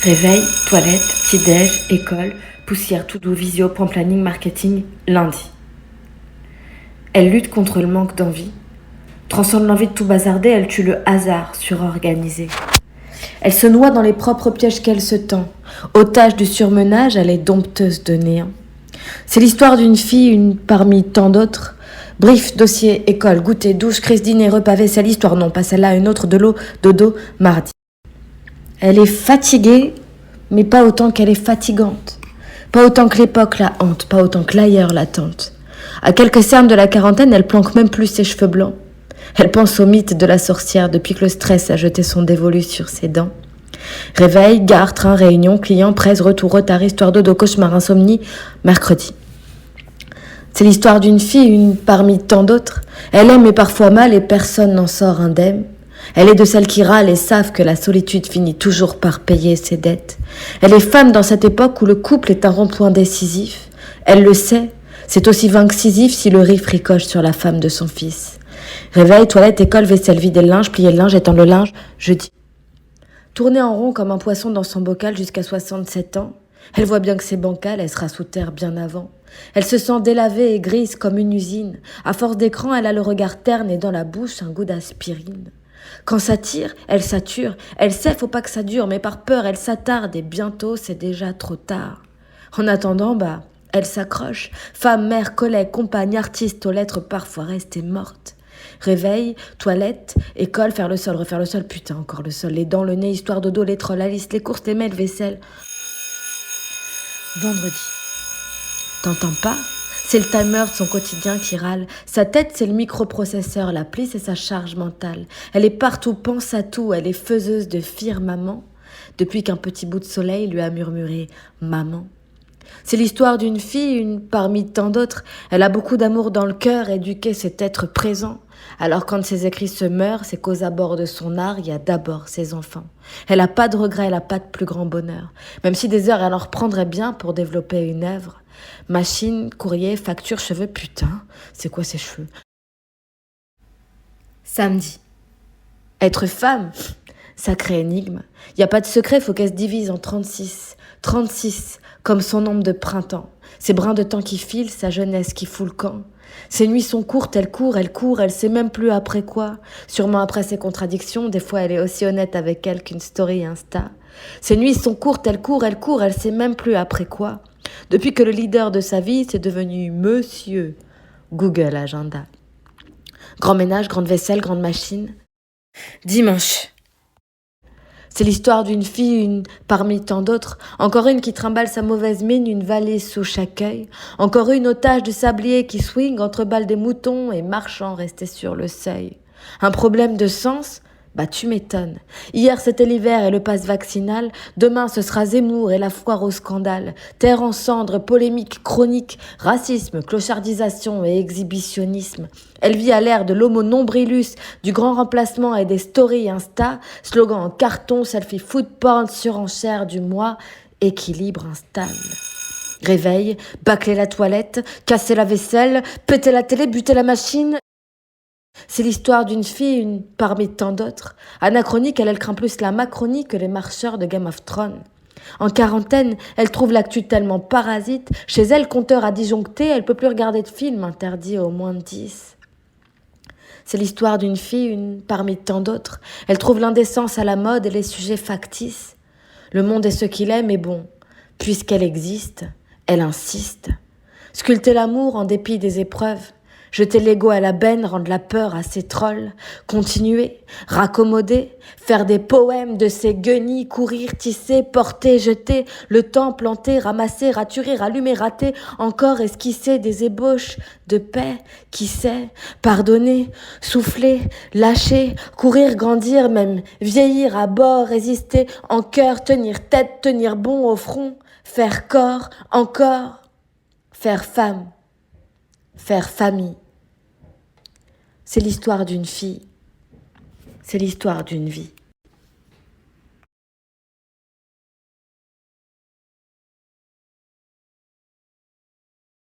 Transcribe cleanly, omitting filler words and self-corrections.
Réveil, toilette, petit-déj, école, poussière tout doux, visio, point planning, marketing, lundi. Elle lutte contre le manque d'envie. Transcende l'envie de tout bazarder, elle tue le hasard surorganisé. Elle se noie dans les propres pièges qu'elle se tend. Otage du surmenage, elle est dompteuse de néant. C'est l'histoire d'une fille, une parmi tant d'autres. Brief, dossier, école, goûter, douche, crise, dîner, repas, vaisselle, histoire, non, pas celle-là, une autre, de l'eau, dodo, mardi. Elle est fatiguée, mais pas autant qu'elle est fatigante. Pas autant que l'époque la hante, pas autant que l'ailleurs la tente. À quelques cernes de la quarantaine, elle planque même plus ses cheveux blancs. Elle pense au mythe de la sorcière depuis que le stress a jeté son dévolu sur ses dents. Réveil, gare, train, réunion, client, presse, retour, retard, histoire dodo, cauchemar, insomnie, mercredi. C'est l'histoire d'une fille, une parmi tant d'autres. Elle aime et parfois mal et personne n'en sort indemne. Elle est de celles qui râlent et savent que la solitude finit toujours par payer ses dettes. Elle est femme dans cette époque où le couple est un rond-point décisif. Elle le sait, c'est aussi incisif si le riff ricoche sur la femme de son fils. Réveil, toilette, école, vaisselle, vider le linge, plier le linge, étendre le linge, jeudi. Tourner en rond comme un poisson dans son bocal jusqu'à 67 ans, elle voit bien que c'est bancal, elle sera sous terre bien avant. Elle se sent délavée et grise comme une usine. À force d'écran, elle a le regard terne et dans la bouche un goût d'aspirine. Quand ça tire, elle sature. Elle sait, faut pas que ça dure, mais par peur, elle s'attarde et bientôt, c'est déjà trop tard. En attendant, elle s'accroche. Femme, mère, collègue, compagne, artiste, aux lettres parfois restées mortes. Réveil, toilette, école, faire le sol, refaire le sol, putain, encore le sol, les dents, le nez, histoire dodo, les trolls, la liste, les courses, les mails, vaisselle. Vendredi. T'entends pas ? C'est le timer de son quotidien qui râle. Sa tête, c'est le microprocesseur. L'appli, c'est sa charge mentale. Elle est partout, pense à tout. Elle est faiseuse de firmament. Depuis qu'un petit bout de soleil lui a murmuré « Maman ». C'est l'histoire d'une fille, une parmi tant d'autres. Elle a beaucoup d'amour dans le cœur. Éduquer, c'est être présent. Alors quand ses écrits se meurent, c'est qu'aux abords de son art, il y a d'abord ses enfants. Elle n'a pas de regrets, elle n'a pas de plus grand bonheur. Même si des heures, elle en reprendrait bien pour développer une œuvre. Machine, courrier, facture, cheveux, putain, c'est quoi ces cheveux ? Samedi. Être femme, sacrée énigme. Y a pas de secret, faut qu'elle se divise en 36. 36, comme son nombre de printemps. Ces brins de temps qui filent, sa jeunesse qui fout le camp. Ses nuits sont courtes, elle court, elle sait même plus après quoi. Sûrement après ses contradictions, des fois elle est aussi honnête avec elle qu'une story Insta. Ses nuits sont courtes, elle court, elle sait même plus après quoi. Depuis que le leader de sa vie, c'est devenu Monsieur Google Agenda. Grand ménage, grande vaisselle, grande machine. Dimanche. C'est l'histoire d'une fille, une parmi tant d'autres. Encore une qui trimballe sa mauvaise mine, une vallée sous chaque œil. Encore une otage de sablier qui swing entre balles des moutons et marchant resté sur le seuil. Un problème de sens ? Tu m'étonnes. Hier c'était l'hiver et le pass vaccinal. Demain ce sera Zemmour et la foire au scandale. Terre en cendres, polémique chronique, racisme, clochardisation et exhibitionnisme. Elle vit à l'ère de l'homo nombrilus, du grand remplacement et des stories Insta. Slogan en carton, selfie food porn, surenchère du mois, équilibre instable. Réveil, bâcler la toilette, casser la vaisselle, péter la télé, buter la machine. C'est l'histoire d'une fille, une parmi tant d'autres. Anachronique, elle craint plus la Macronie que les marcheurs de Game of Thrones. En quarantaine, elle trouve l'actu tellement parasite. Chez elle, compteur à disjoncter, elle peut plus regarder de films interdits aux moins de 10. C'est l'histoire d'une fille, une parmi tant d'autres. Elle trouve l'indécence à la mode et les sujets factices. Le monde est ce qu'il est, mais bon, puisqu'elle existe, elle insiste. Sculpter l'amour en dépit des épreuves. Jeter l'ego à la benne, rendre la peur à ses trolls, continuer, raccommoder, faire des poèmes de ses guenilles, courir, tisser, porter, jeter, le temps planter, ramasser, raturer, rallumer, rater, encore esquisser des ébauches de paix, qui sait, pardonner, souffler, lâcher, courir, grandir, même vieillir à bord, résister, en cœur, tenir tête, tenir bon au front, faire corps, encore, faire femme. Faire famille. C'est l'histoire d'une fille. C'est l'histoire d'une vie.